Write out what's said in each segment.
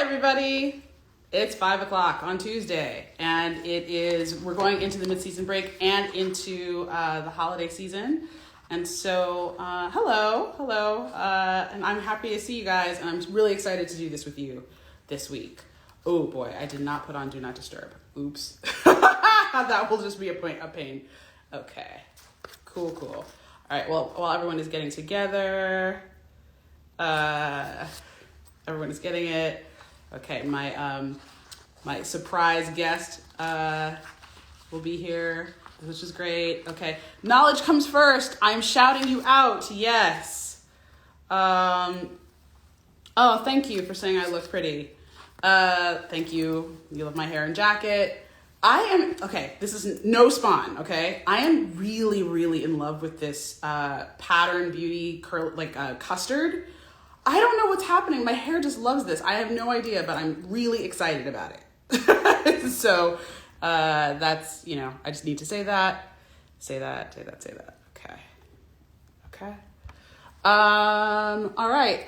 everybody. It's 5 o'clock on Tuesday, and we're going into the mid-season break and into the holiday season. And so, hello, and I'm happy to see you guys, and I'm really excited to do this with you this week. Oh boy, I did not put on Do Not Disturb. Oops. That will just be a pain. Okay, cool. All right, well, while everyone is getting together, everyone is getting it. Okay, my surprise guest will be here, which is great. Okay, knowledge comes first. I'm shouting you out. Yes. Oh, thank you for saying I look pretty. Thank you. You love my hair and jacket. This is no spawn, okay? I am really, really in love with this pattern beauty curl, custard. I don't know what's happening. My hair just loves this. I have no idea, but I'm really excited about it. So that's, I just need to say that. Say that. Okay. All right.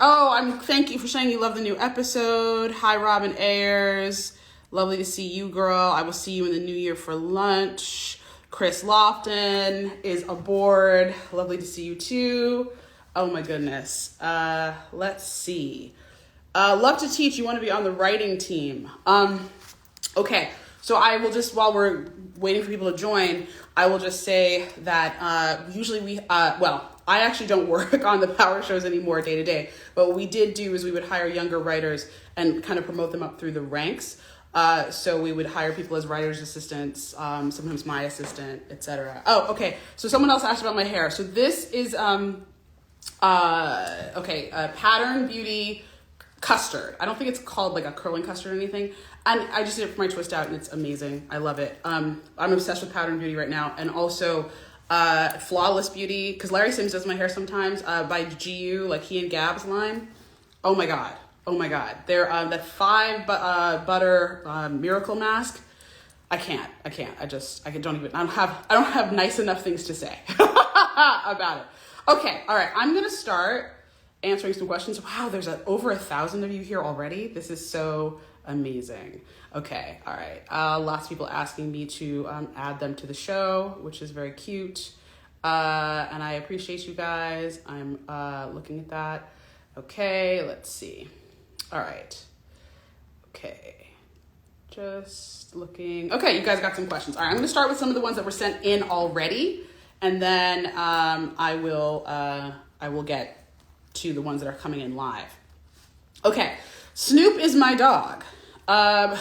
Thank you for saying you love the new episode. Hi, Robin Ayers. Lovely to see you, girl. I will see you in the new year for lunch. Chris Lofton is aboard. Lovely to see you too. Oh my goodness. Let's see. Love to teach. You want to be on the writing team. Okay. So I will just, while we're waiting for people to join, I will just say that usually I actually don't work on the power shows anymore day to day, but what we did do is we would hire younger writers and kind of promote them up through the ranks. So we would hire people as writer's assistants, sometimes my assistant, etc. Oh, okay. So someone else asked about my hair. So this is, pattern beauty custard. I don't think it's called like a curling custard or anything. And I just did it for my twist out and it's amazing. I love it. I'm obsessed with pattern beauty right now. And also, Flawless Beauty, because Larry Sims does my hair sometimes, by GU, like he and Gab's line. Oh my God. They're, that 5 butter, miracle mask. I don't have nice enough things to say about it. Okay. All right. I'm going to start answering some questions. Wow. There's over 1,000 of you here already. This is so amazing. Okay. All right. Lots of people asking me to add them to the show, which is very cute. And I appreciate you guys. I'm looking at that. Okay. Let's see. All right. Okay. Just looking. Okay. You guys got some questions. All right. I'm going to start with some of the ones that were sent in already. And then I will get to the ones that are coming in live. Okay. Snoop is my dog. I'm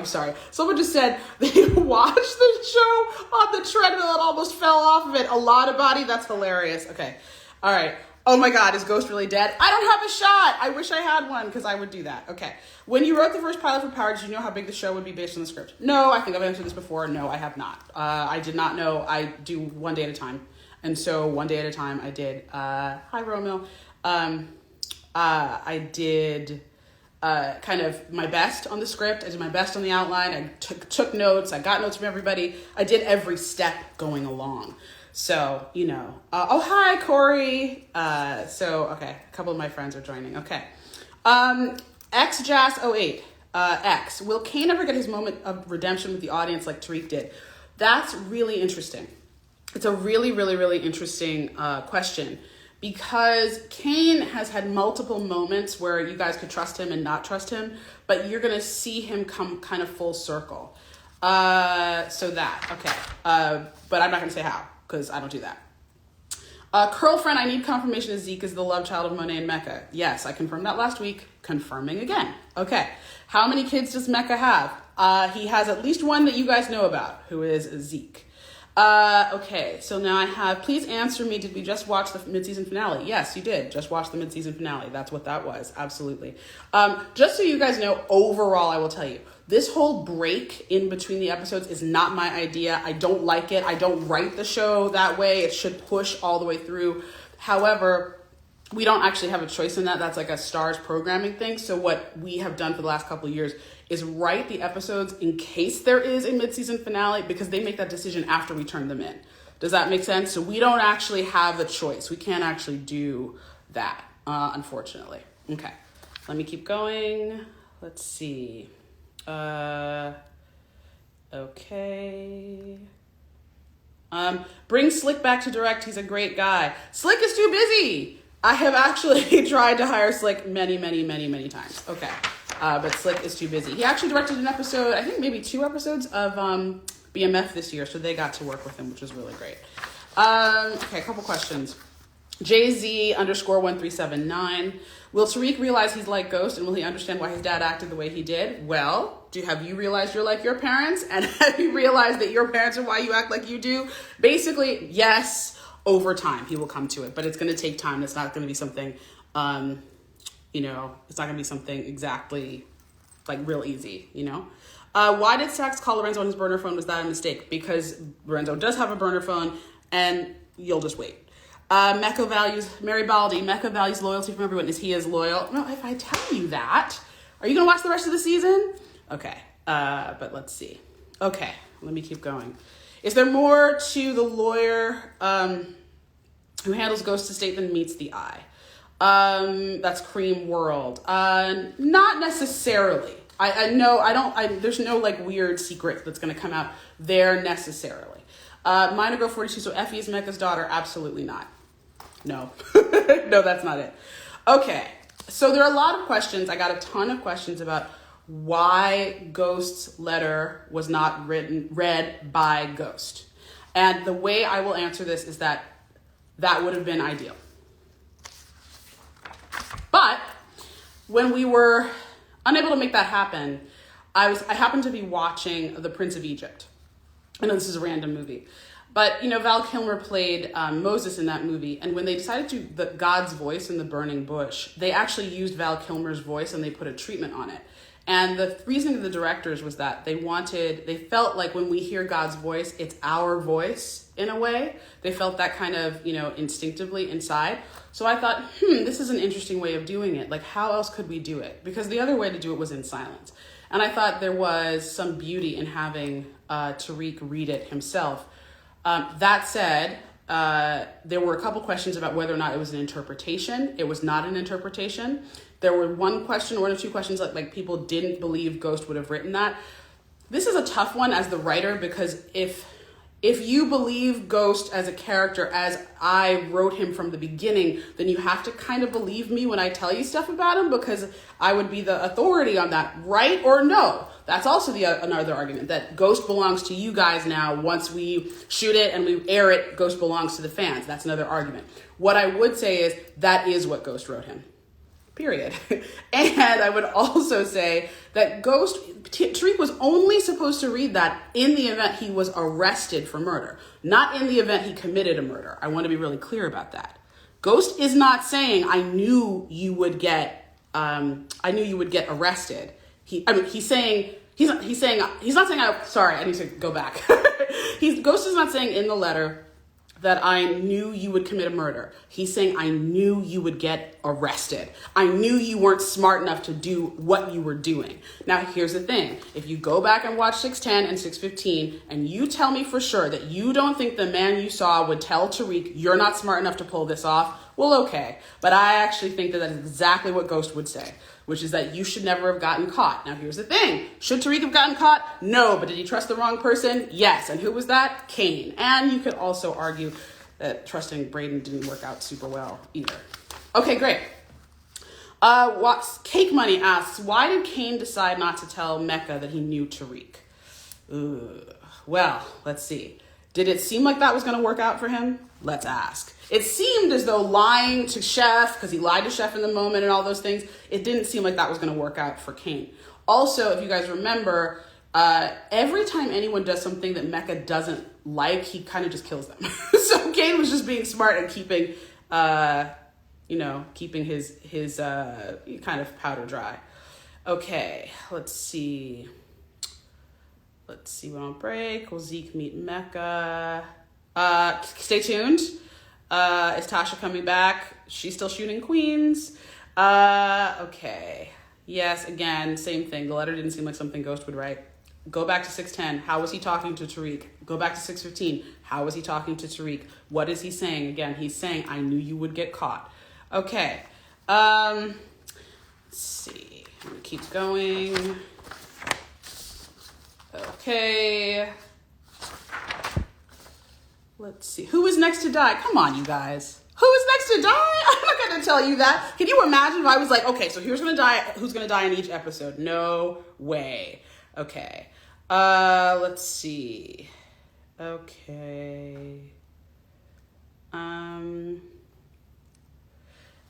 sorry. Someone just said they watched the show on the treadmill and almost fell off of it. A lot of body. That's hilarious. Okay. All right. Oh my God, is Ghost really dead? I don't have a shot. I wish I had one because I would do that. Okay. When you wrote the first pilot for Power, did you know how big the show would be based on the script? No, I think I've answered this before. No, I have not. I did not know. I do one day at a time. And so one day at a time I did, hi Romil. I did kind of my best on the script. I did my best on the outline. I took notes. I got notes from everybody. I did every step going along. So, oh, hi, Corey. Okay, a couple of my friends are joining. Okay. XJass08, X, will Cain ever get his moment of redemption with the audience like Tariq did? That's really interesting. It's a really, really, really interesting question because Cain has had multiple moments where you guys could trust him and not trust him, but you're going to see him come kind of full circle. But I'm not going to say how. Because I don't do that. Curlfriend, I need confirmation that Zeke is the love child of Monet and Mecca. Yes, I confirmed that last week. Confirming again. Okay. How many kids does Mecca have? He has at least one that you guys know about, who is Zeke. Okay, so now I have, please answer me, did we just watch the mid-season finale? Yes, you did. Just watch the mid-season finale. That's what that was. Absolutely. Just so you guys know, overall, I will tell you, this whole break in between the episodes is not my idea. I don't like it. I don't write the show that way. It should push all the way through. However, we don't actually have a choice in that. That's like a Starz programming thing. So what we have done for the last couple of years is write the episodes in case there is a mid-season finale because they make that decision after we turn them in. Does that make sense? So we don't actually have a choice. We can't actually do that, unfortunately. Okay, let me keep going. let's see. Okay. Bring Slick back to direct. He's a great guy. Slick is too busy. I have actually tried to hire Slick many times. Okay. But Slick is too busy. He actually directed an episode, I think maybe 2 episodes of BMF this year, so they got to work with him, which was really great. Okay, a couple questions. JZ_1379. Will Tariq realize he's like Ghost, and will he understand why his dad acted the way he did? Well, have you realized you're like your parents? And have you realized that your parents are why you act like you do? Basically, yes, over time he will come to it, but it's going to take time. It's not going to be something, it's not going to be something exactly like real easy, Why did Sax call Lorenzo on his burner phone? Was that a mistake? Because Lorenzo does have a burner phone, and you'll just wait. Mecca values loyalty from everyone. Is he as loyal? No, if I tell you that, are you going to watch the rest of the season? Okay, but let's see. Okay, let me keep going. Is there more to the lawyer who handles Ghost's estate than meets the eye? That's Cream World. Not necessarily. I know, there's no like weird secret that's going to come out there necessarily. Minor Girl 42, so Effie is Mecca's daughter? Absolutely not. No. No, that's not it. Okay, so there are a lot of questions. I got a ton of questions about why Ghost's letter was not read by Ghost. And the way I will answer this is that would have been ideal. But when we were unable to make that happen, I happened to be watching The Prince of Egypt. I know this is a random movie, but Val Kilmer played Moses in that movie, and when they decided to do God's voice in the burning bush, they actually used Val Kilmer's voice and they put a treatment on it. And the reasoning of the directors was that they felt like when we hear God's voice, it's our voice in a way. They felt that kind of, instinctively inside. So I thought, this is an interesting way of doing it. Like, how else could we do it? Because the other way to do it was in silence. And I thought there was some beauty in having Tariq read it himself. That said, there were a couple questions about whether or not it was an interpretation. It was not an interpretation. There were one or two questions like people didn't believe Ghost would have written that. This is a tough one as the writer, because if you believe Ghost as a character as I wrote him from the beginning, then you have to kind of believe me when I tell you stuff about him, because I would be the authority on that, right or no? That's also another argument, that Ghost belongs to you guys now. Once we shoot it and we air it, Ghost belongs to the fans. That's another argument. What I would say is that is what Ghost wrote him. Period. And I would also say that Tariq was only supposed to read that in the event he was arrested for murder, not in the event he committed a murder. I want to be really clear about that. Ghost is not saying, I knew you would get arrested. He's not saying, sorry, I need to go back. Ghost is not saying in the letter that I knew you would commit a murder. He's saying, I knew you would get arrested. I knew you weren't smart enough to do what you were doing. Now, here's the thing. If you go back and watch 610 and 615, and you tell me for sure that you don't think the man you saw would tell Tariq, you're not smart enough to pull this off, well, okay. But I actually think that is exactly what Ghost would say, which is that you should never have gotten caught. Now, here's the thing. Should Tariq have gotten caught? No. But did he trust the wrong person? Yes. And who was that? Cain. And you could also argue that trusting Braden didn't work out super well either. Okay, great. Cake Money asks, why did Cain decide not to tell Mecca that he knew Tariq? Well, let's see. Did it seem like that was going to work out for him? Let's ask. It seemed as though lying to Chef, because he lied to Chef in the moment and all those things, it didn't seem like that was going to work out for Cain. Also, if you guys remember, every time anyone does something that Mecca doesn't like, he kind of just kills them. So Cain was just being smart and keeping his kind of powder dry. Okay, let's see. We're on break. Will Zeke meet Mecca? Stay tuned. Is Tasha coming back? She's still shooting Queens. Okay. Yes, again, same thing. The letter didn't seem like something Ghost would write. Go back to 610. How was he talking to Tariq? Go back to 615. How was he talking to Tariq? What is he saying? Again, he's saying, I knew you would get caught. Okay. Let's see. I'm going to keep going. Okay. Let's see. Who is next to die? Come on, you guys. Who is next to die? I'm not going to tell you that. Can you imagine if I was like, okay, so here's going to die. Who's going to die in each episode? No way. Okay. Let's see. Okay.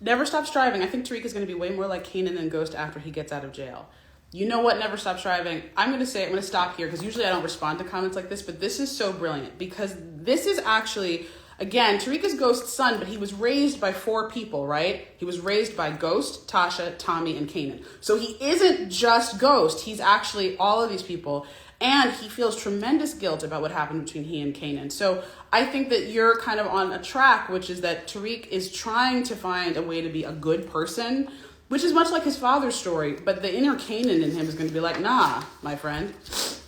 Never Stop Striving. I think Tariq is going to be way more like Kanan than Ghost after he gets out of jail. You know what? Never Stop Striving. I'm going to stop here because usually I don't respond to comments like this, but this is so brilliant because this is actually, again, Tariq is Ghost's son, but he was raised by 4 people, right? He was raised by Ghost, Tasha, Tommy, and Kanan. So he isn't just Ghost. He's actually all of these people. And he feels tremendous guilt about what happened between he and Kanan. So I think that you're kind of on a track, which is that Tariq is trying to find a way to be a good person, which is much like his father's story. But the inner Kanan in him is going to be like, nah, my friend. Is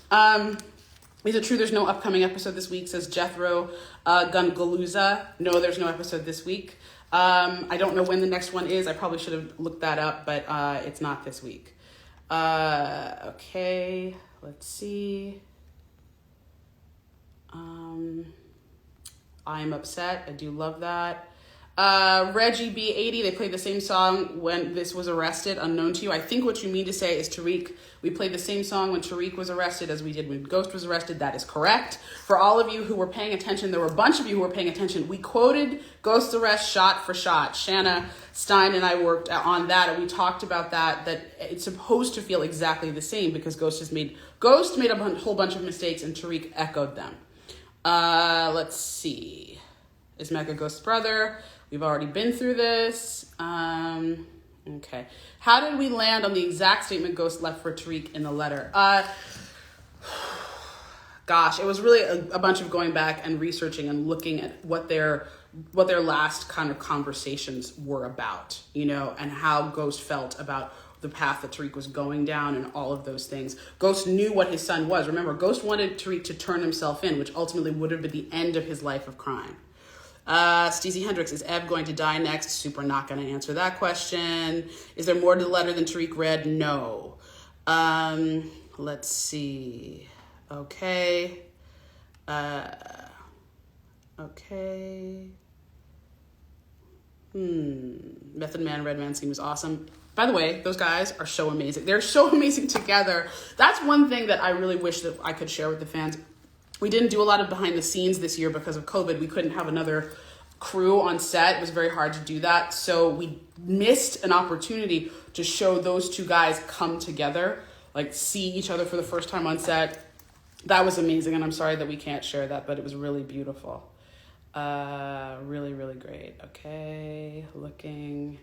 it true there's no upcoming episode this week, says Jethro Gungaluza. No, there's no episode this week. I don't know when the next one is. I probably should have looked that up, but it's not this week. Okay. Let's see. I'm upset. I do love that. Reggie B80, they played the same song when this was arrested, unknown to you. I think what you mean to say is Tariq, we played the same song when Tariq was arrested as we did when Ghost was arrested. That is correct. For all of you who were paying attention, there were a bunch of you who were paying attention. We quoted Ghost's arrest shot for shot. Shanna Stein and I worked on that, and we talked about that it's supposed to feel exactly the same because Ghost made a whole bunch of mistakes and Tariq echoed them. Let's see. Is Mecca Ghost's brother? We've already been through this. Okay. How did we land on the exact statement Ghost left for Tariq in the letter? Gosh, it was really a bunch of going back and researching and looking at what their last kind of conversations were about, and how Ghost felt about the path that Tariq was going down and all of those things. Ghost knew what his son was. Remember, Ghost wanted Tariq to turn himself in, which ultimately would have been the end of his life of crime. Stacey Hendricks, is Ev going to die next? Super not going to answer that question. Is there more to the letter than Tariq read? No. Let's see. Okay. Okay. Method Man, Red Man seems awesome. By the way, those guys are so amazing. They're so amazing together. That's one thing that I really wish that I could share with the fans. We didn't do a lot of behind the scenes this year because of COVID. We couldn't have another crew on set. It was very hard to do that. So we missed an opportunity to show those 2 guys come together, like see each other for the first time on set. That was amazing. And I'm sorry that we can't share that, but it was really beautiful. Really, really great. Okay. Looking.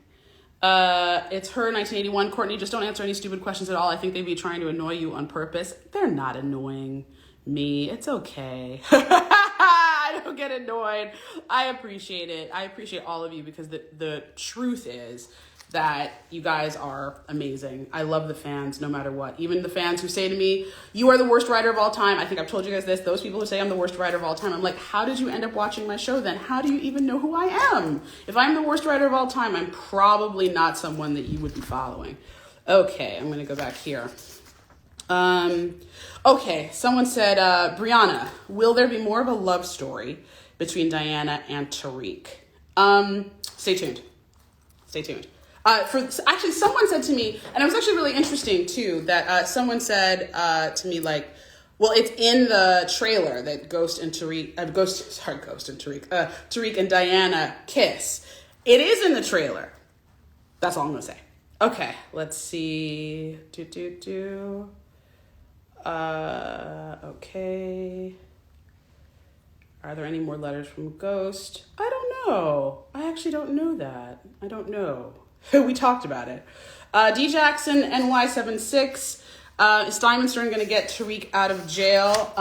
It's her 1981. Courtney, just don't answer any stupid questions at all. I think they'd be trying to annoy you on purpose. They're not annoying me. It's okay. I don't get annoyed. I appreciate it. I appreciate all of you because the truth is that you guys are amazing. I love the fans no matter what. Even the fans who say to me, you are the worst writer of all time. I think I've told you guys this. Those people who say I'm the worst writer of all time, I'm like, how did you end up watching my show then? How do you even know who I am? If I'm the worst writer of all time, I'm probably not someone that you would be following. Okay, I'm going to go back here. Okay, someone said, Brianna, will there be more of a love story between Diana and Tariq? Stay tuned. Stay tuned. Actually, someone said to me, and it was actually really interesting too, that someone said to me, like, well, it's in the trailer that Tariq and Diana kiss. It is in the trailer. That's all I'm gonna say. Okay, let's see. Okay. Are there any more letters from Ghost? I don't know. I actually don't know that. I don't know. We talked about it. D Jackson NY76. Is Diamondstern going to get Tariq out of jail?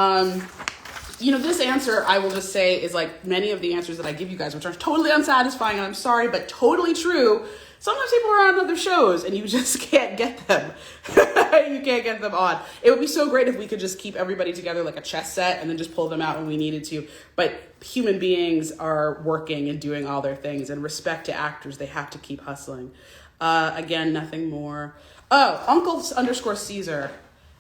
This answer, I will just say, is like many of the answers that I give you guys, which are totally unsatisfying, and I'm sorry, but totally true. Sometimes people are on other shows and you just can't get them. You can't get them on. It would be so great if we could just keep everybody together like a chess set and then just pull them out when we needed to. But human beings are working and doing all their things, and respect to actors, they have to keep hustling. Again, nothing more. Oh, Uncle_Caesar.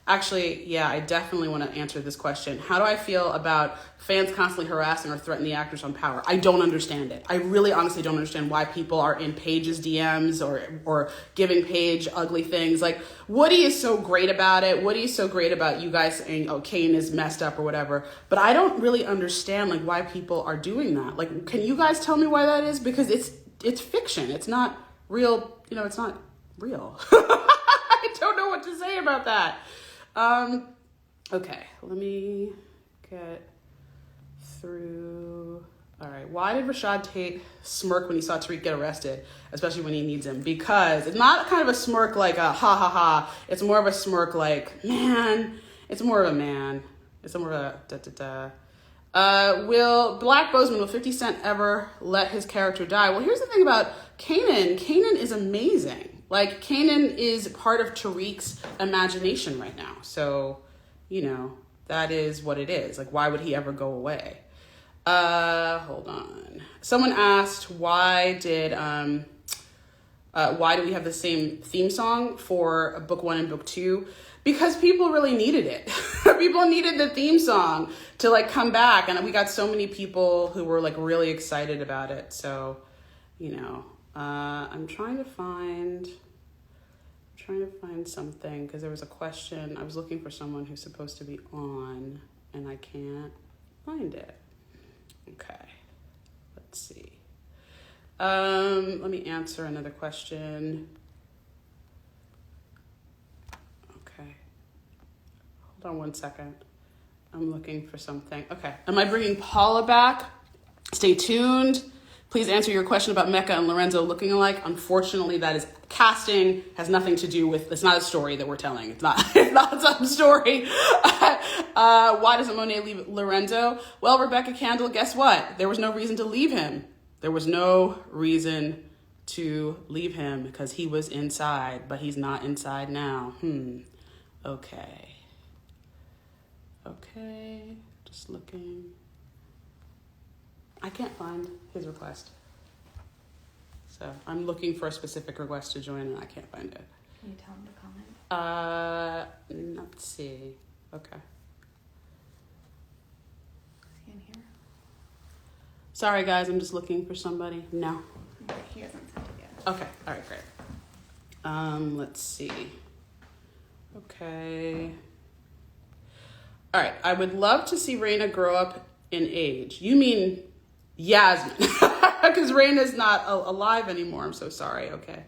Actually, yeah, I definitely want to answer this question. How do I feel about fans constantly harassing or threatening the actors on Power? I don't understand it. I really honestly don't understand why people are in Paige's DMs or giving Paige ugly things. Like, Woody is so great about it. Woody is so great about you guys saying, oh, Cain is messed up or whatever. But I don't really understand, like, why people are doing that. Like, can you guys tell me why that is? Because it's fiction. It's not real. You know, it's not real. I don't know what to say about that. Okay, let me get through. All right, why did Rashad Tate smirk when he saw Tariq get arrested, especially when he needs him? Because it's not kind of a smirk like a ha ha ha. It's more of a smirk like, man. It's more of a man. It's more of a da da da. Will 50 Cent ever let his character die? Well, here's the thing about Kanan. Kanan is amazing. Like, Kanan is part of Tariq's imagination right now. So, you know, that is what it is. Like, why would he ever go away? Hold on. Someone asked, why do we have the same theme song for book 1 and book 2? Because people really needed it. People needed the theme song to, like, come back. And we got so many people who were, like, really excited about it. So, you know, I'm trying to find something because there was a question. I was looking for someone who's supposed to be on and I can't find it. Okay, let's see. Let me answer another question. Okay, hold on one second. I'm looking for something. Okay, am I bringing Paula back? Stay tuned. Please answer your question about Mecca and Lorenzo looking alike. Unfortunately, that is casting, has nothing to do with, it's not a story that we're telling. It's not some story. Why doesn't Monet leave Lorenzo? Well, Rebecca Candle, guess what? There was no reason to leave him. There was no reason to leave him because he was inside, but he's not inside now. Okay. Okay, just looking. I can't find his request. So I'm looking for a specific request to join and I can't find it. Can you tell him to comment? Let's see. Okay. Is he in here? Sorry guys, I'm just looking for somebody. No. Okay, he hasn't sent it yet. Okay, all right, great. Let's see. Okay. All right, I would love to see Raina grow up in age. You mean Yasmin, because Raina's not alive anymore. I'm so sorry. Okay.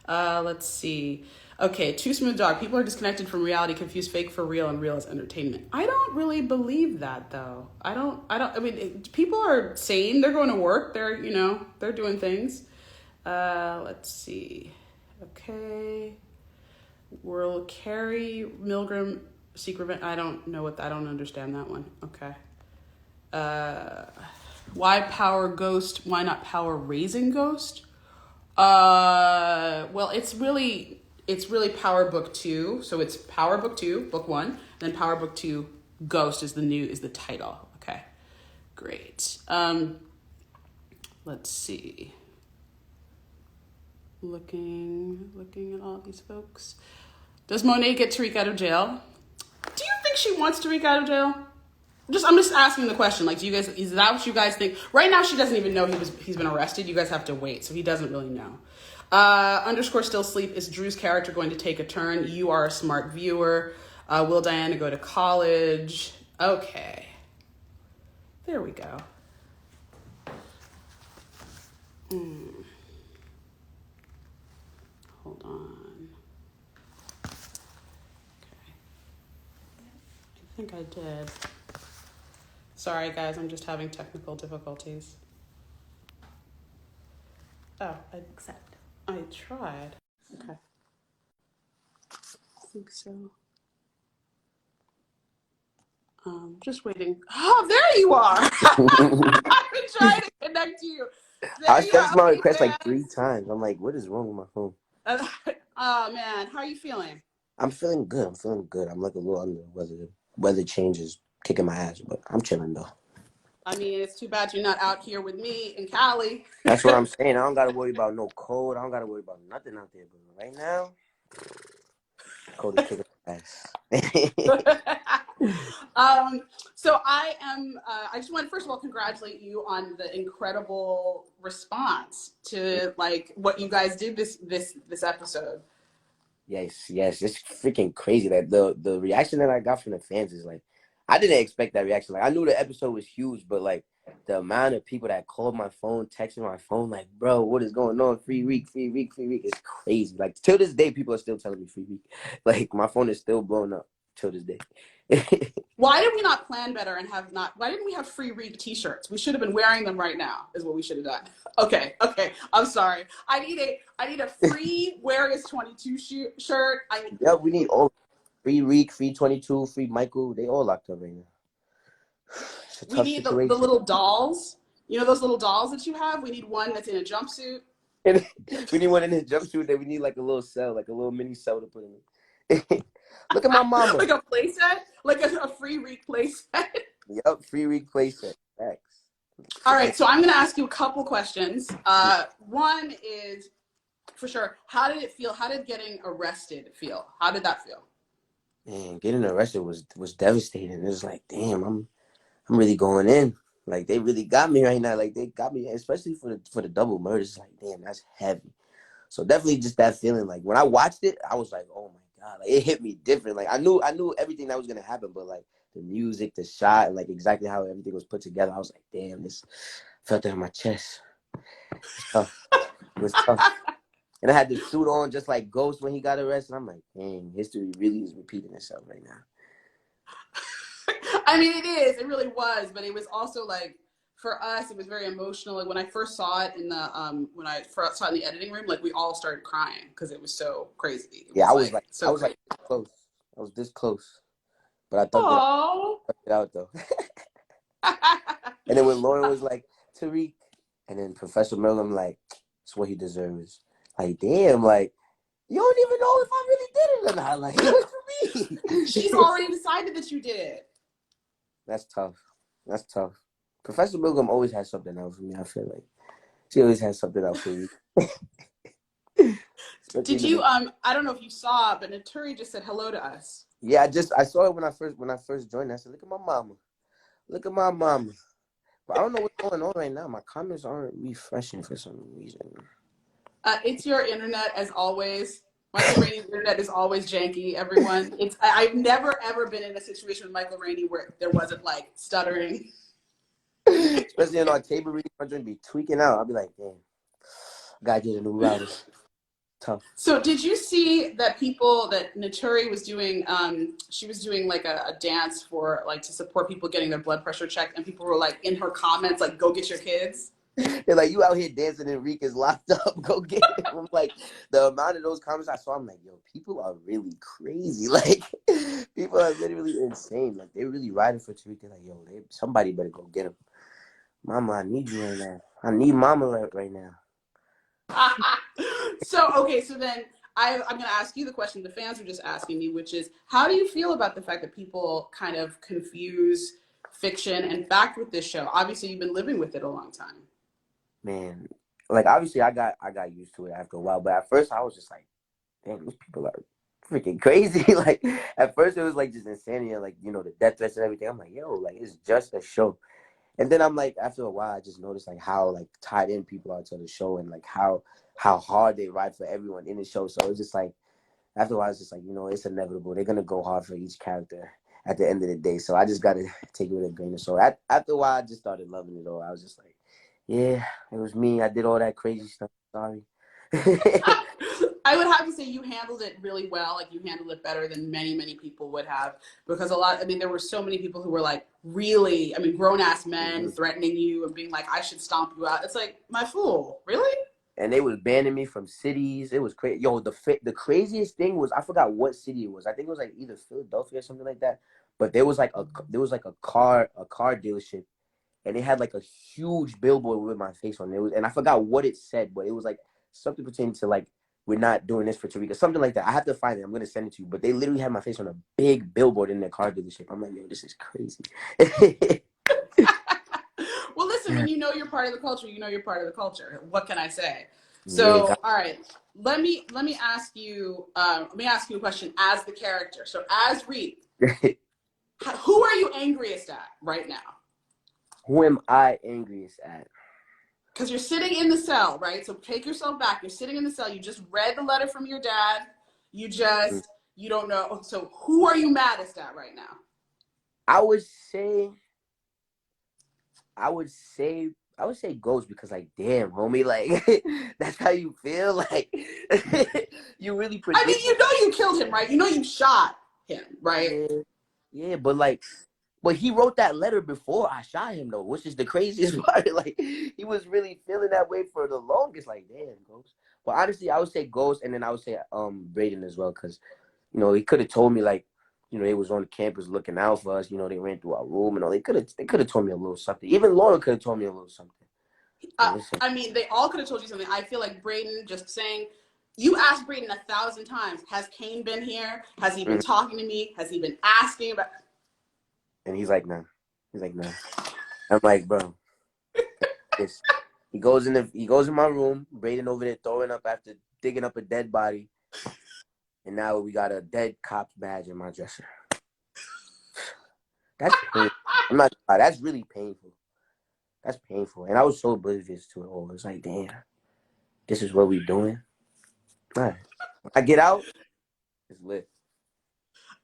Let's see. Okay. Too Smooth Dog. People are disconnected from reality, confuse fake for real and real as entertainment. I don't really believe that though. I mean, people are sane. They're going to work. They're doing things. Let's see. Okay. Will Carrie Milgram secret? I don't understand that one. Okay. Why Power Ghost? Why not Power Raising Ghost? Well, it's really Power Book 2. So it's Power Book 2, Book 1, then Power Book 2 Ghost is the title. Okay. Great. Let's see. Looking at all these folks. Does Monet get Tariq out of jail? Do you think she wants Tariq out of jail? I'm just asking the question. Like, is that what you guys think? Right now, she doesn't even know he's been arrested. You guys have to wait, so he doesn't really know. Still sleep. Is Drew's character going to take a turn? You are a smart viewer. Will Diana go to college? Okay. There we go. Hold on. Okay. I think I did. Sorry, guys, I'm just having technical difficulties. Oh, I tried. Okay. I think so. Just waiting. Oh, there you are. I've been trying to connect you. I sent my request like 3 times. I'm like, what is wrong with my phone? Oh, man. How are you feeling? I'm feeling good. I'm like a little under the weather. Weather change is kicking my ass, but I'm chilling though. I mean, it's too bad you're not out here with me in Cali. That's what I'm saying. I don't gotta worry about no cold. I don't gotta worry about nothing out there. But right now, cold is kicking my ass. So I am. I just want to first of all congratulate you on the incredible response to like what you guys did this episode. Yes. It's freaking crazy. That the reaction that I got from the fans is like, I didn't expect that reaction. Like, I knew the episode was huge, but like the amount of people that called my phone, texted my phone, like, bro, what is going on? Free week is crazy. Like, till this day, people are still telling me free week. Like, my phone is still blowing up till this day. Why did we not plan better and why didn't we have free Reek t-shirts? We should have been wearing them right now is what we should have done. Okay. I'm sorry. I need a free Where is 22 shirt. Yeah, we need all free Reek, free 22, free Michael. They all locked up right now. We need the little dolls. You know those little dolls that you have? We need one that's in a jumpsuit. We need one in his jumpsuit. Then we need like a little cell, like a little mini cell to put in. Look at my mama. Like a play set? Like a free Reek play set? Yep, free Reek play set. Thanks. All right, so I'm going to ask you a couple questions. One is, for sure, how did it feel? How did getting arrested feel? How did that feel? Man, getting arrested was devastating. It was like, damn, I'm really going in. Like, they really got me right now. Like, they got me, especially for the double murders. Like, damn, that's heavy. So definitely just that feeling. Like, when I watched it, I was like, oh my God, like, it hit me different. Like, I knew everything that was gonna happen, but like the music, the shot, and like exactly how everything was put together, I was like, damn, this felt that in my chest. It was tough. And I had the suit on just like Ghost when he got arrested. I'm like, dang, history really is repeating itself right now. I mean, it is. It really was. But it was also like, for us, it was very emotional. Like when I first saw it in the saw it in the editing room, like we all started crying because it was so crazy. I was like close. I was this close, but I thought it out though. And then when Lauren was like Tariq, and then Professor Merlin like, it's what he deserves. Like, damn, like you don't even know if I really did it or not. Like, it was for me. She's already decided that you did it. That's tough. Professor Milgram always has something out for me. I feel like she always has something out for me. Did you? I don't know if you saw, but Naturi just said hello to us. Yeah, I saw it when I first joined. I said, look at my mama. But I don't know what's going on right now. My comments aren't refreshing for some reason. It's your internet as always. Michael Rainey's internet is always janky, everyone. I've never ever been in a situation with Michael Rainey where there wasn't like stuttering. Especially in our table reading, I'm going to be tweaking out. I'll be like, damn, I gotta get a new router. Tough. So did you see that Naturi was doing, she was doing like a dance for like to support people getting their blood pressure checked, and people were like in her comments like, go get your kids. They're like, you out here dancing and Reek is locked up. Go get him. I'm like, the amount of those comments I saw, I'm like, yo, people are really crazy. Like, people are literally insane. Like, they're really riding for Tariq. They're like, yo, somebody better go get him. Mama, I need you right now. I need mama right now. So then I'm going to ask you the question the fans were just asking me, which is, how do you feel about the fact that people kind of confuse fiction and fact with this show? Obviously, you've been living with it a long time. Man, like obviously I got used to it after a while, but at first I was just like, damn, these people are freaking crazy. Like at first it was like just insanity and like, you know, the death threats and everything. I'm like, yo, like it's just a show. And then I'm like, after a while I just noticed like how like tied in people are to the show and like how hard they ride for everyone in the show. So it's just like after a while it's just like, you know, it's inevitable. They're gonna go hard for each character at the end of the day. So I just gotta take it with a grain of salt. After a while I just started loving it all. I was just like, yeah, it was me. I did all that crazy stuff. Sorry. I would have to say you handled it really well. Like you handled it better than many, many people would have, because there were so many people who were like really, grown ass men threatening you and being like, I should stomp you out. It's like, my fool, really? And they was banning me from cities. It was crazy. Yo, the craziest thing was, I forgot what city it was. I think it was like either Philadelphia or something like that. But there was like a car dealership. And it had like a huge billboard with my face on it. And I forgot what it said, but it was like something pertaining to like, we're not doing this for Tariq, something like that. I have to find it. I'm gonna send it to you. But they literally had my face on a big billboard in their car dealership. I'm like, yo, this is crazy. when you know you're part of the culture, you know you're part of the culture. What can I say? Yeah, So, all right, let me ask you a question as the character. So, as Reed, who are you angriest at right now? Who am I angriest at? Because you're sitting in the cell, right? So take yourself back. You're sitting in the cell. You just read the letter from your dad. You don't know. So who are you maddest at right now? I would say Ghost, because like, damn, homie, like that's how you feel. Like you really I mean, predict. you know you killed him, right? You know you shot him, right? Yeah, yeah, but he wrote that letter before I shot him though, which is the craziest part. Like he was really feeling that way for the longest. Like, damn, Ghost. But honestly, I would say Ghost, and then I would say Braden as well, because he could have told me, like, they was on the campus looking out for us. They ran through our room and all. They could have told me a little something. Even Lauren could have told me a little something. I mean, they all could have told you something. I feel like Braden just saying, you asked Braden 1,000 times, has Cain been here? Has he been talking to me? Has he been asking about? And he's like, nah. He's like, nah. I'm like, bro. He goes in my room. Braden over there throwing up after digging up a dead body. And now we got a dead cop's badge in my dresser. That's painful. I'm not gonna lie, that's really painful. That's painful. And I was so oblivious to it all. It's like, damn, this is what we doing. All right. When I get out, it's lit.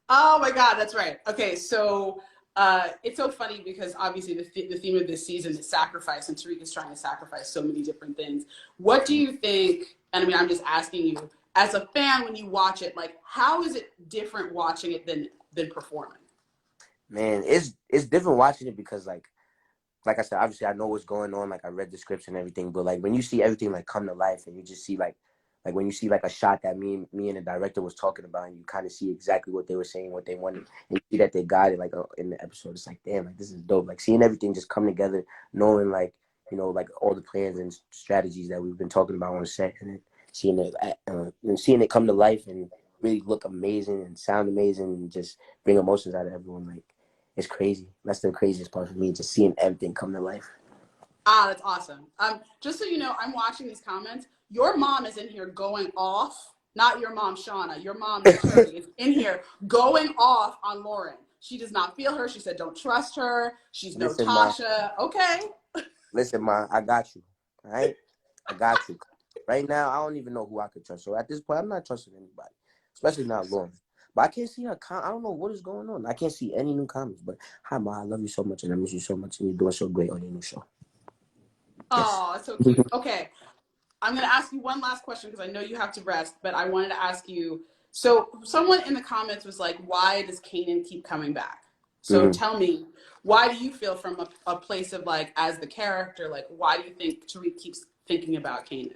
Oh my God, that's right. Okay, so it's so funny because obviously the theme of this season is sacrifice, and Tariq is trying to sacrifice so many different things. What do you think, and I mean, I'm just asking you, as a fan, when you watch it, like, how is it different watching it than performing? Man, it's different watching it because like I said, obviously I know what's going on. Like I read the scripts and everything, but like when you see everything like come to life, and you just see like when you see like a shot that me and the director was talking about, and you kind of see exactly what they were saying, what they wanted, and you see that they got it like in the episode. It's like, damn, like this is dope. Like seeing everything just come together, knowing like like all the plans and strategies that we've been talking about on the set, and then seeing it come to life and really look amazing and sound amazing and just bring emotions out of everyone. Like, it's crazy. That's the craziest part for me, just seeing everything come to life. Ah, that's awesome. Just so you know, I'm watching these comments. Your mom is in here going off. Not your mom, Shauna. Your mom, Ikari, is in here going off on Lauren. She does not feel her. She said, don't trust her. She's no Listen, Ma. Tasha. Okay. Listen, Ma, I got you. All right? I got you. Right now, I don't even know who I could trust. So at this point, I'm not trusting anybody, especially not Lauren. But I can't see her. I don't know what is going on. I can't see any new comments. But hi, Ma, I love you so much, and I miss you so much, and you're doing so great on your new show. Yes. Oh, so cute. Okay. I'm going to ask you one last question because I know you have to rest, but I wanted to ask you. So someone in the comments was like, why does Kanan keep coming back? So tell me, why do you feel from a place of like, as the character, like, why do you think Tariq keeps thinking about Kanan?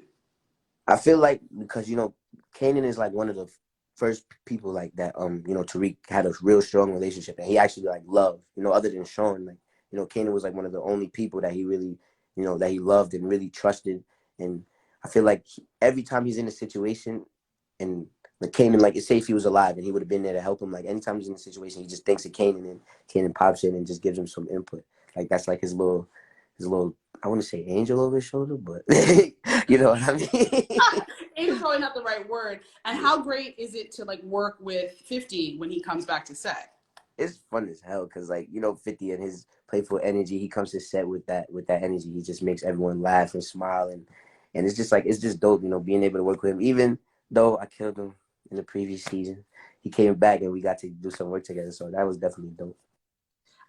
I feel like because, Kanan is like one of the first people like that, Tariq had a real strong relationship and he actually like loved, other than Sean, like, Kanan was like one of the only people that he really, that he loved and really trusted. And I feel like every time he's in a situation and like Kanan, like say if he was alive and he would have been there to help him, like anytime he's in a situation, he just thinks of Kanan and Kanan pops in and just gives him some input. Like that's like his little, I want to say angel over his shoulder, but you know what I mean? Angel's probably not the right word. And how great is it to like work with 50 when he comes back to set? It's fun as hell because 50 and his playful energy, he comes to set with that energy. He just makes everyone laugh and smile and it's just dope, being able to work with him. Even though I killed him in the previous season, he came back and we got to do some work together. So that was definitely dope.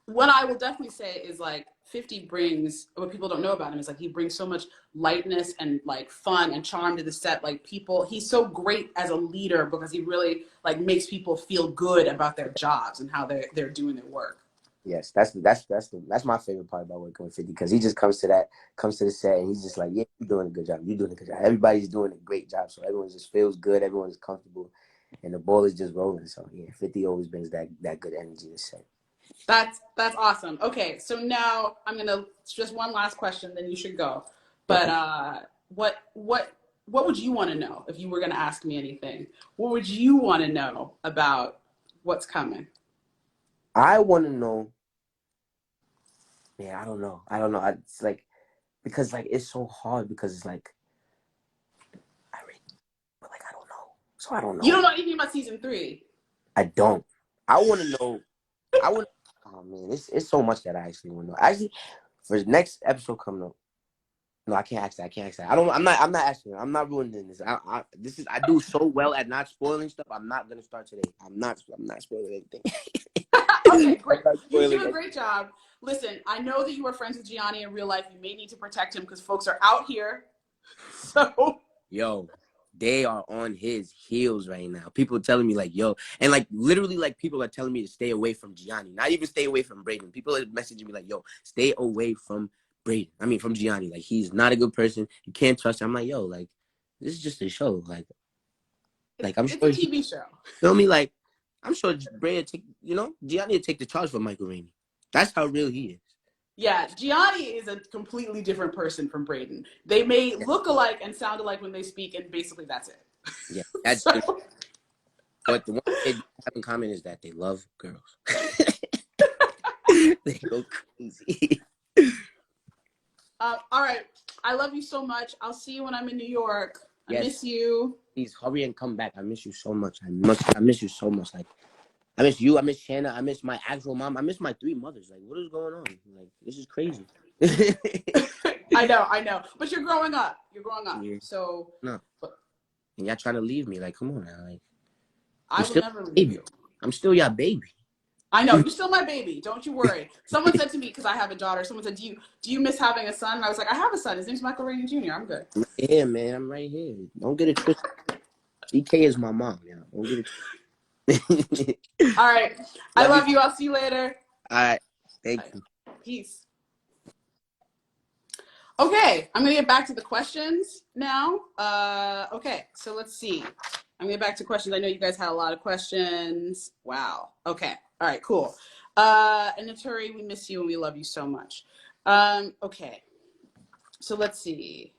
What I will definitely say is like 50 brings, what people don't know about him is like he brings so much lightness and like fun and charm to the set. Like he's so great as a leader because he really like makes people feel good about their jobs and how they're doing their work. Yes, that's my favorite part about working with 50 because he just comes to the set and he's just like, yeah, you're doing a good job. You're doing a good job. Everybody's doing a great job. So everyone just feels good. Everyone's comfortable and the ball is just rolling. So yeah, 50 always brings that good energy to set. That's awesome. Okay, so now I'm gonna just one last question, then you should go. But what would you want to know if you were gonna ask me anything? What would you want to know about what's coming? I want to know. Yeah, I don't know. It's like because like it's so hard because it's like I read, but like I don't know, so I don't You know. don't know anything about season 3. I don't. I want to know. I want. Oh man, it's so much that I actually want to know. Actually, for the next episode coming up. No, I can't ask that. I can't ask that. I don't. I'm not asking. I'm not ruining this. This is. I do so well at not spoiling stuff. I'm not gonna start today. I'm not spoiling anything. Okay, great. I'm not You spoiling do a great job. Listen, I know that you are friends with Gianni in real life. You may need to protect him because folks are out here. So, Yo, they are on his heels right now. People are telling me like, yo, and like literally like people are telling me to stay away from Gianni. Not even stay away from Braden. People are messaging me like, yo, stay away from Braden. I mean, from Gianni. Like he's not a good person. You can't trust him. I'm like, yo, like this is just a show. Like I'm it's a sure he TV show. feel me. Like I'm sure Bray take. Gianni would take the charge for Michael Rainey. That's how real he is. Yeah, Gianni is a completely different person from Braden. They may look alike and sound alike when they speak, and basically that's it. Yeah, that's So, just, but the one thing they have in common is that they love girls. They go crazy. all right. I love you so much. I'll see you when I'm in New York. I Yes. miss you. Please hurry and come back. I miss you so much. I miss you so much. Like I miss you. I miss Shanna. I miss my actual mom. I miss my 3 mothers. Like what is going on? Like this is crazy. I know. But you're growing up. Yeah. So No. And y'all trying to leave me. Like, come on now. Like I will never leave you. I'm still your baby. I know, you're still my baby. Don't you worry. Someone said to me, because I have a daughter, someone said, do you miss having a son? And I was like, I have a son. His name's Michael Rainey Jr. I'm good. Yeah, man. I'm right here. Don't get it twisted. DK is my mom. Yeah. Don't get it twisted. All right. I love you. I'll see you later. All right. Thank you. Peace. Okay. I'm going to get back to the questions now. Okay. So let's see. I'm going to get back to questions. I know you guys had a lot of questions. Wow. Okay. All right, cool. And Naturi, we miss you and we love you so much. Okay. So let's see.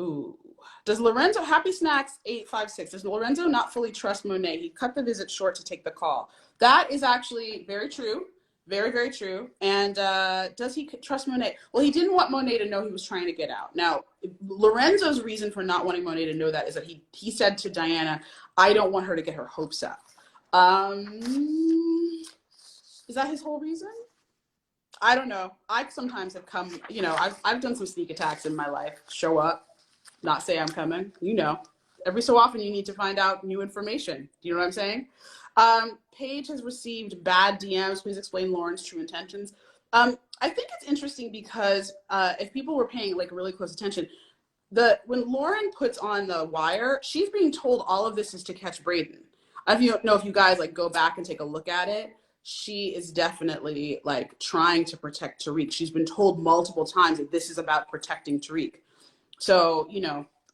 Ooh. Does Lorenzo, Happy Snacks 856, does Lorenzo not fully trust Monet? He cut the visit short to take the call. That is actually very true. Very, very true. And does he trust Monet? Well, he didn't want Monet to know he was trying to get out. Now, Lorenzo's reason for not wanting Monet to know that is that he said to Diana, I don't want her to get her hopes up. Is that his whole reason? I don't know. I sometimes have come, I've done some sneak attacks in my life. Show up, not say I'm coming. Every so often you need to find out new information. Do you know what I'm saying? Paige has received bad DMs. Please explain Lauren's true intentions. I think it's interesting because if people were paying like really close attention, when Lauren puts on the wire, she's being told all of this is to catch Braden. I don't know if you guys like go back and take a look at it. She is definitely like trying to protect Tariq. She's been told multiple times that this is about protecting Tariq. So,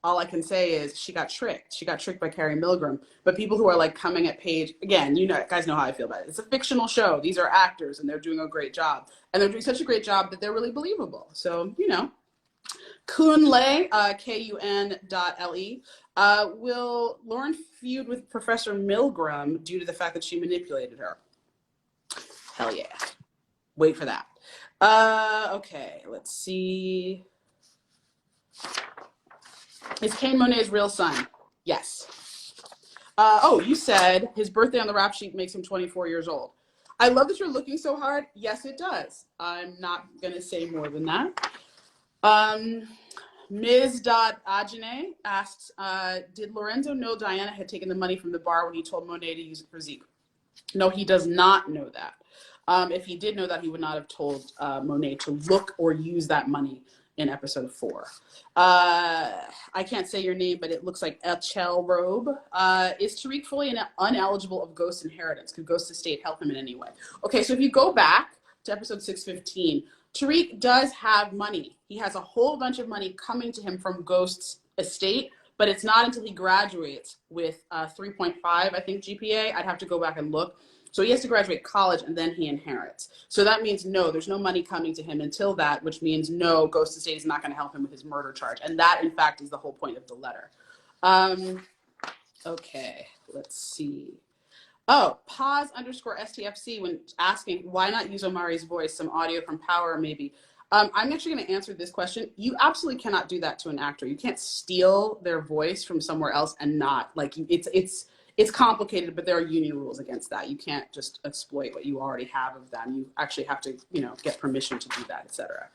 all I can say is she got tricked. She got tricked by Carrie Milgram. But people who are like coming at Paige, again, guys know how I feel about it. It's a fictional show. These are actors and they're doing a great job. And they're doing such a great job that they're really believable. So, Kunle, Kun.le, will Lauren feud with Professor Milgram due to the fact that she manipulated her? Hell yeah. Wait for that. Okay, let's see. Is Cain Monet's real son? Yes. You said his birthday on the rap sheet makes him 24 years old. I love that you're looking so hard. Yes, it does. I'm not going to say more than that. Ms. Ajane asks, did Lorenzo know Diana had taken the money from the bar when he told Monet to use it for Zeke? No, he does not know that. If he did know that, he would not have told Monet to look or use that money in episode 4. I can't say your name, but it looks like Echel Robe. Is Tariq fully uneligible of Ghost's inheritance? Could Ghost's estate help him in any way? Okay, so if you go back to episode 615, Tariq does have money. He has a whole bunch of money coming to him from Ghost's estate, but it's not until he graduates with 3.5, I think, GPA. I'd have to go back and look. So he has to graduate college and then he inherits. So that means no, there's no money coming to him until that, which means no, Ghost Estate is not going to help him with his murder charge. And that, in fact, is the whole point of the letter. Okay, let's see. Oh, pause _STFC when asking why not use Omari's voice, some audio from Power maybe. I'm actually going to answer this question. You absolutely cannot do that to an actor. You can't steal their voice from somewhere else and not like it's complicated, but there are union rules against that. You can't just exploit what you already have of them. You actually have to, get permission to do that, etc.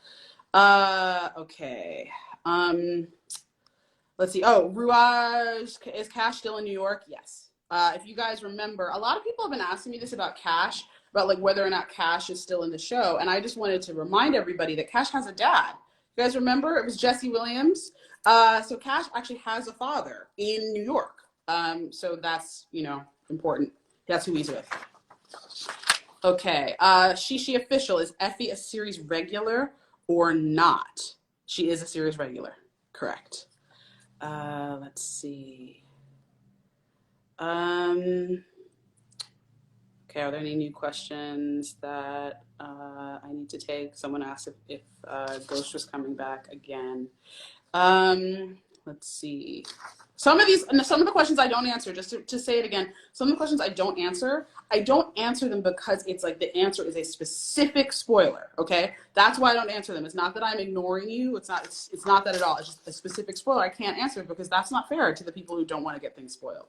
Okay. Let's see. Oh, Ruaj, is Cash still in New York? Yes. If you guys remember, a lot of people have been asking me this about Cash, about like whether or not Cash is still in the show. And I just wanted to remind everybody that Cash has a dad. You guys remember? It was Jesse Williams. So Cash actually has a father in New York. So that's, important. That's who he's with. Okay. She official. Is Effie a series regular or not? She is a series regular. Correct. Let's see. Okay, are there any new questions that I need to take? Someone asked if Ghost was coming back again. Let's see. Some of the questions I don't answer, just to say it again, some of the questions I don't answer them because it's like the answer is a specific spoiler, okay? That's why I don't answer them. It's not that I'm ignoring you. It's not that at all. It's just a specific spoiler. I can't answer because that's not fair to the people who don't want to get things spoiled.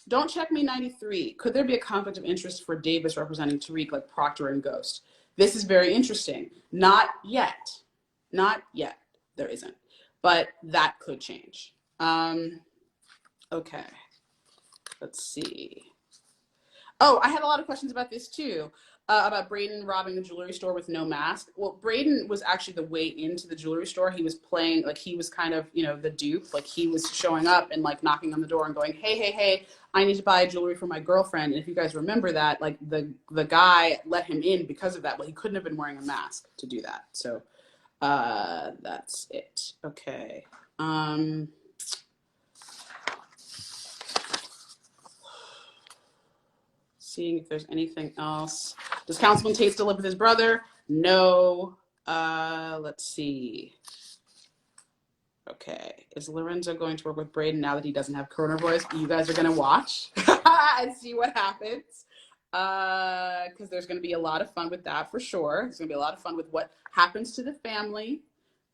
Don't check me 93. Could there be a conflict of interest for Davis representing Tariq like Proctor and Ghost? This is very interesting. Not yet. Not yet. There isn't. But that could change. Okay. Let's see. Oh, I had a lot of questions about this too, about Braden robbing the jewelry store with no mask. Well, Braden was actually the way into the jewelry store. He was playing, like he was kind of, the dupe. Like he was showing up and like knocking on the door and going, hey, I need to buy jewelry for my girlfriend. And if you guys remember that, like the guy let him in because of that. Well, he couldn't have been wearing a mask to do that. So that's it. Okay. Seeing if there's anything else. Does Councilman Tate still live with his brother? No. Let's see. Okay. Is Lorenzo going to work with Braden now that he doesn't have Corona voice? You guys are going to watch and see what happens. Because there's going to be a lot of fun with that for sure. There's going to be a lot of fun with what happens to the family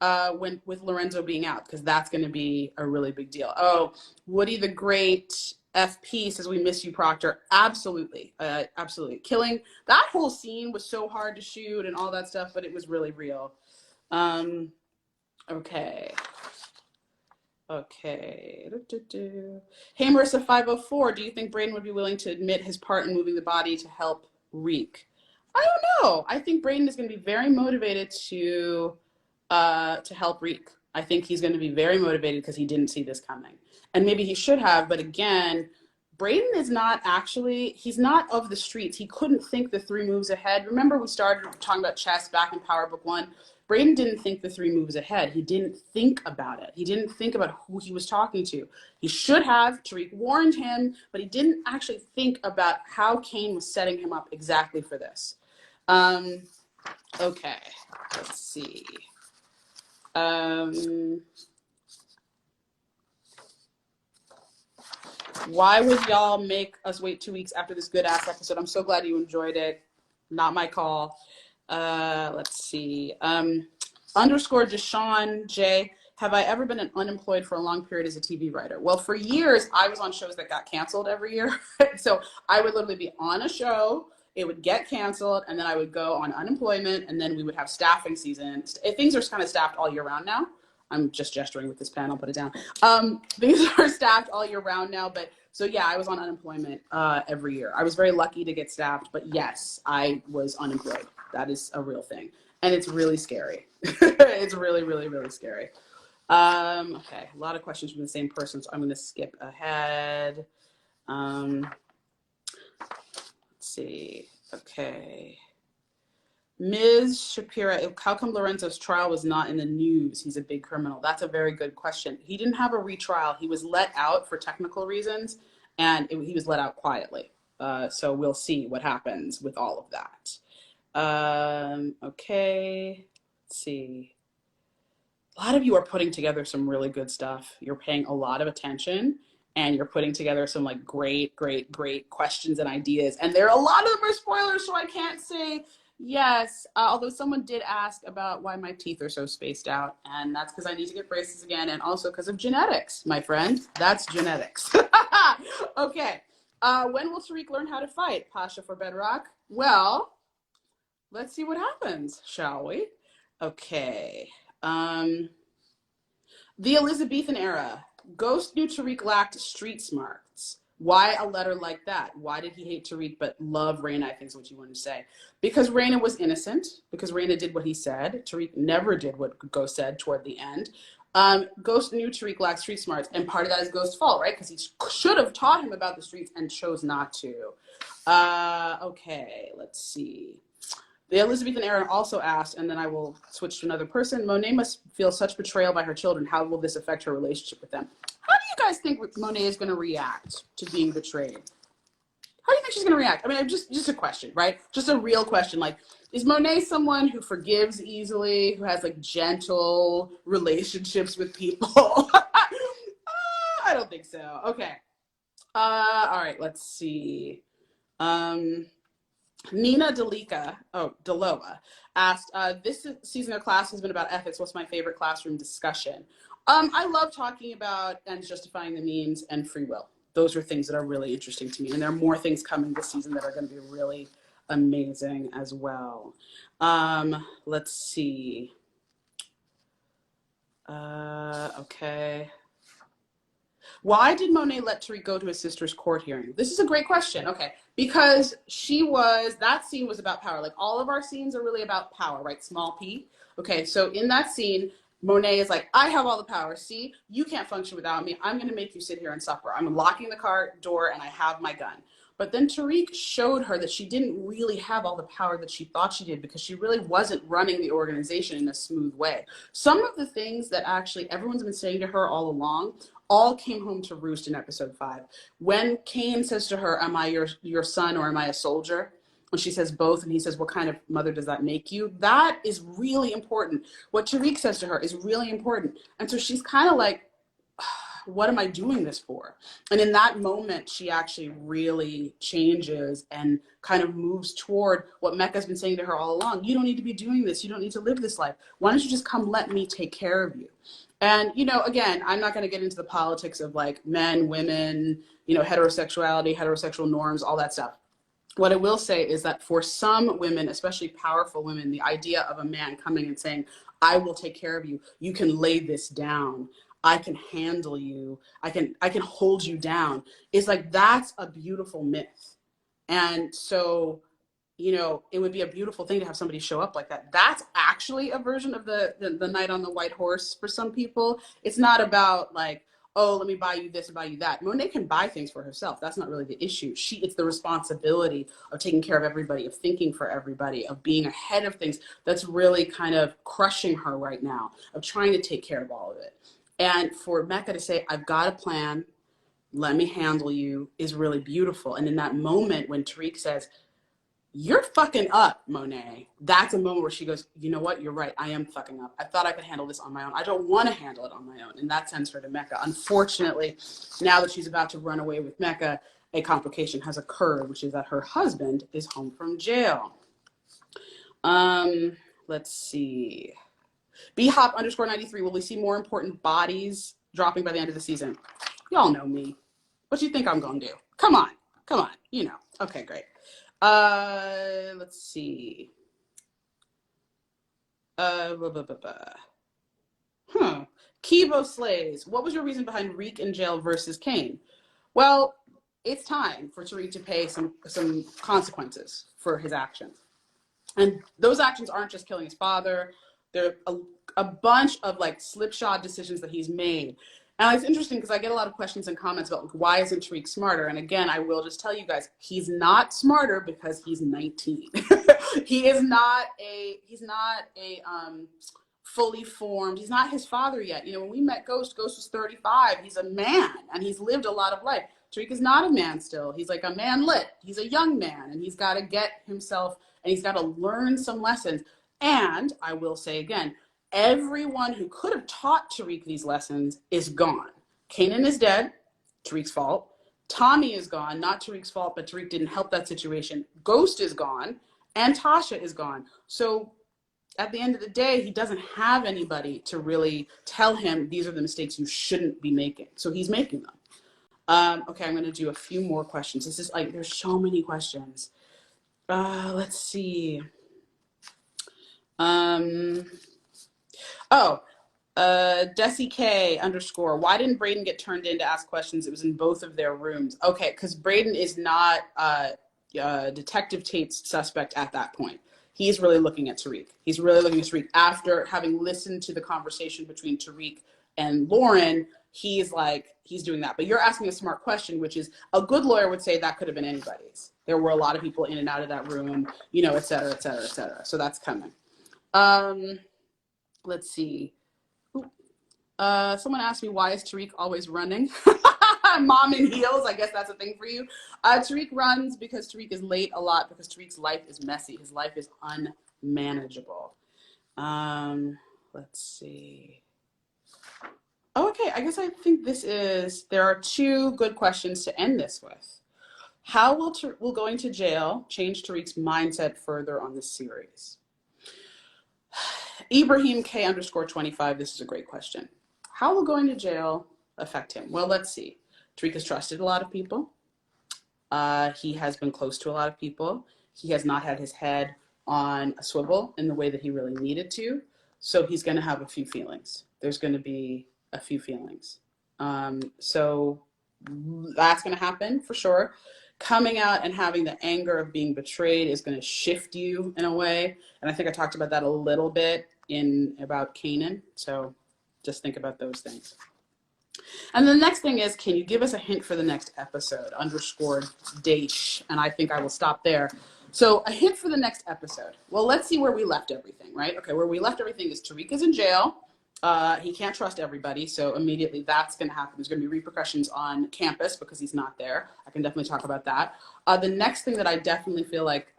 with Lorenzo being out, because that's going to be a really big deal. Oh, Woody the Great FP says, we miss you, Proctor. Absolutely. Absolutely. Killing. That whole scene was so hard to shoot and all that stuff, but it was really real. Okay. Hey, Marissa 504, do you think Braden would be willing to admit his part in moving the body to help Reek? I don't know. I think Braden is going to be very motivated to help Reek. I think he's going to be very motivated because he didn't see this coming. And maybe he should have, but again, Braden is not actually, he's not of the streets. He couldn't think the 3 moves ahead. Remember we started talking about chess back in Power Book 1? Braden didn't think the 3 moves ahead. He didn't think about it. He didn't think about who he was talking to. He should have. Tariq warned him, but he didn't actually think about how Cain was setting him up exactly for this. Okay, let's see. Why would y'all make us wait 2 weeks after this good ass episode? I'm so glad you enjoyed it. Not my call. Let's see. Underscore Deshaun J. Have I ever been unemployed for a long period as a TV writer? Well, for years, I was on shows that got canceled every year. So I would literally be on a show, it would get canceled, and then I would go on unemployment, and then we would have staffing season. Things are kind of staffed all year round now. I'm just gesturing with this pen, I'll put it down. Things are staffed all year round now, but so yeah, I was on unemployment every year. I was very lucky to get staffed, but yes, I was unemployed. That is a real thing. And it's really scary. It's really, really, really scary. Okay, a lot of questions from the same person, so I'm gonna skip ahead. Let's see, okay. Ms. Shapira, how come Lorenzo's trial was not in the news? He's a big criminal. That's a very good question. He didn't have a retrial. He was let out for technical reasons, and he was let out quietly. So we'll see what happens with all of that. Okay, let's see. A lot of you are putting together some really good stuff. You're paying a lot of attention, and you're putting together some like great questions and ideas. And a lot of them are spoilers, so I can't say Yes, although someone did ask about why my teeth are so spaced out, and that's because I need to get braces again, and also because of genetics, my friend. That's genetics. Okay. When will Tariq learn how to fight? Pasha for Bedrock? Well, let's see what happens, shall we? Okay. The Elizabethan era. Ghost knew Tariq lacked street smarts. Why a letter like that? Why did he hate Tariq but love Raina, I think is what you want to say. Because Raina was innocent, because Raina did what he said. Tariq never did what Ghost said toward the end. Ghost knew Tariq lacked street smarts, and part of that is Ghost's fault, right? Because he should have taught him about the streets and chose not to. Okay, let's see. The Elizabethan era also asked, and then I will switch to another person, Monet must feel such betrayal by her children. How will this affect her relationship with them? How do you guys think Monet is going to react to being betrayed? How do you think she's going to react? I mean, just a question, right? Just a real question. Like, is Monet someone who forgives easily, who has like gentle relationships with people? I don't think so. Okay. All right, let's see. Nina Deloa asked, this season of class has been about ethics. What's my favorite classroom discussion? I love talking about ends justifying the means and free will. Those are things that are really interesting to me. And there are more things coming this season that are going to be really amazing as well. Let's see. Okay. Why did Monet let Tariq go to his sister's court hearing? This is a great question. Okay. Because that scene was about power. Like all of our scenes are really about power, right? Small p. Okay. So in that scene, Monet is like, I have all the power. See, you can't function without me. I'm going to make you sit here and suffer. I'm locking the car door and I have my gun. But then Tariq showed her that she didn't really have all the power that she thought she did because she really wasn't running the organization in a smooth way. Some of the things that actually everyone's been saying to her all along all came home to roost in episode 5. When Cain says to her, am I your son or am I a soldier? And she says both, and he says, what kind of mother does that make you? That is really important. What Tariq says to her is really important. And so she's kind of like, what am I doing this for? And in that moment, she actually really changes and kind of moves toward what Mecca's been saying to her all along. You don't need to be doing this. You don't need to live this life. Why don't you just come let me take care of you? And, again, I'm not going to get into the politics of like men, women, heterosexuality, heterosexual norms, all that stuff. What I will say is that for some women, especially powerful women, the idea of a man coming and saying, I will take care of you. You can lay this down. I can handle you. I can hold you down. Is like, that's a beautiful myth. And so, it would be a beautiful thing to have somebody show up like that. That's actually a version of the Knight on the White Horse for some people. It's not about like, oh, let me buy you this and buy you that. Monet can buy things for herself. That's not really the issue. It's the responsibility of taking care of everybody, of thinking for everybody, of being ahead of things that's really kind of crushing her right now, of trying to take care of all of it. And for Mecca to say, I've got a plan, let me handle you, is really beautiful. And in that moment when Tariq says, you're fucking up, Monet, that's a moment where she goes, you know what, you're right, I am fucking up. I thought I could handle this on my own. I don't want to handle it on my own. And that sends her to Mecca. Unfortunately, now that she's about to run away with Mecca, a complication has occurred, which is that her husband is home from jail. Let's see. BHop_93, will we see more important bodies dropping by the end of the season? Y'all know me. What do you think I'm gonna do? Come on. Okay, great. Let's see. Kibo Slays, what was your reason behind Reek in jail versus Cain? Well, it's time for Tariq to pay some consequences for his actions. And those actions aren't just killing his father. There are a bunch of like slipshod decisions that he's made. And it's interesting because I get a lot of questions and comments about like, why isn't Tariq smarter? And again, I will just tell you guys, he's not smarter because he's 19. He's not a fully formed, he's not his father yet. When we met Ghost was 35. He's a man and he's lived a lot of life. Tariq is not a man still. He's like a manlet. He's a young man and he's got to get himself and he's got to learn some lessons. And I will say again, everyone who could have taught Tariq these lessons is gone. Kanan is dead, Tariq's fault. Tommy is gone, not Tariq's fault, but Tariq didn't help that situation. Ghost is gone, and Tasha is gone. So at the end of the day, he doesn't have anybody to really tell him these are the mistakes you shouldn't be making. So he's making them. Okay, I'm going to do a few more questions. This is like, there's so many questions. Let's see. Desi K _ why didn't Braden get turned in to ask questions? It was in both of their rooms. Okay, because Braden is not Detective Tate's suspect at that point. He's really looking at Tariq. He's really looking at Tariq. After having listened to the conversation between Tariq and Lauren, he's doing that. But you're asking a smart question, which is a good lawyer would say that could have been anybody's. There were a lot of people in and out of that room, you know, et cetera, et cetera, et cetera. So that's coming. Let's see. Someone asked me, why is Tariq always running? Mom in heels, I guess that's a thing for you. Tariq runs because Tariq is late a lot, because Tariq's life is messy. His life is unmanageable. Let's see. Okay, I guess I think there are two good questions to end this with. How will going to jail change Tariq's mindset further on this series? Ibrahim K _ 25, this is a great question. How will going to jail affect him? Well, let's see. Tariq has trusted a lot of people. He has been close to a lot of people. He has not had his head on a swivel in the way that he really needed to. So he's going to have a few feelings. There's going to be a few feelings. So that's going to happen for sure. Coming out and having the anger of being betrayed is going to shift you in a way. And I think I talked about that a little bit about Kanan. So just think about those things. And the next thing is, can you give us a hint for the next episode? _Dash. And I think I will stop there. So a hint for the next episode. Well, let's see where we left everything, right? Okay, where we left everything is Tariq is in jail. He can't trust everybody, so immediately that's going to happen. There's going to be repercussions on campus because he's not there. I can definitely talk about that. The next thing that I definitely feel like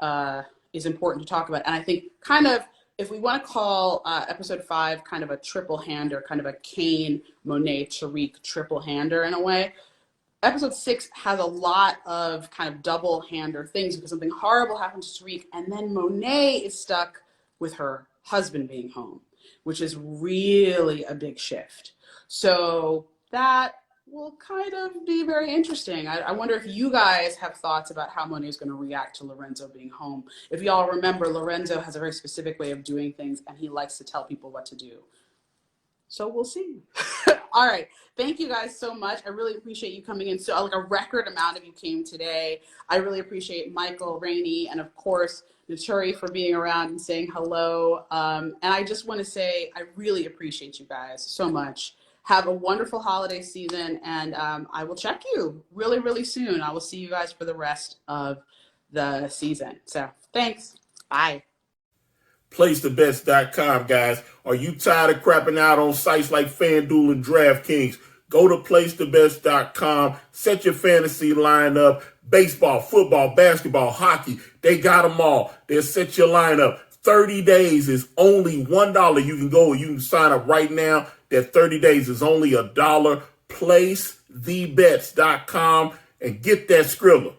is important to talk about, and I think kind of, if we want to call episode 5 kind of a triple hander, kind of a Cain, Monet, Tariq triple hander in a way, episode 6 has a lot of kind of double hander things because something horrible happens to Tariq, and then Monet is stuck with her husband being home, which is really a big shift. So that will kind of be very interesting. I wonder if you guys have thoughts about how Monet is going to react to Lorenzo being home. If y'all remember, Lorenzo has a very specific way of doing things, and he likes to tell people what to do. So we'll see. All right. Thank you guys so much. I really appreciate you coming in. So like a record amount of you came today. I really appreciate Michael Rainey and of course Naturi for being around and saying hello. And I just want to say I really appreciate you guys so much. Have a wonderful holiday season, and I will check you really, really soon. I will see you guys for the rest of the season. So thanks. Bye. PlaceTheBets.com, guys. Are you tired of crapping out on sites like Fanduel and Draftkings? Go to PlaceTheBets.com. Set your fantasy lineup. Baseball, football, basketball, hockey. They got them all. They'll set your lineup. 30 days is only $1. You can go, you can sign up right now. That 30 days is only $1. PlaceTheBets.com and get that Skrilla.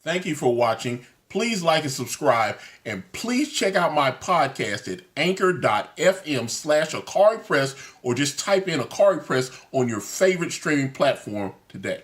Thank you for watching. Please like and subscribe, and please check out my podcast at anchor.fm/AkariPress, or just type in Akari Press on your favorite streaming platform today.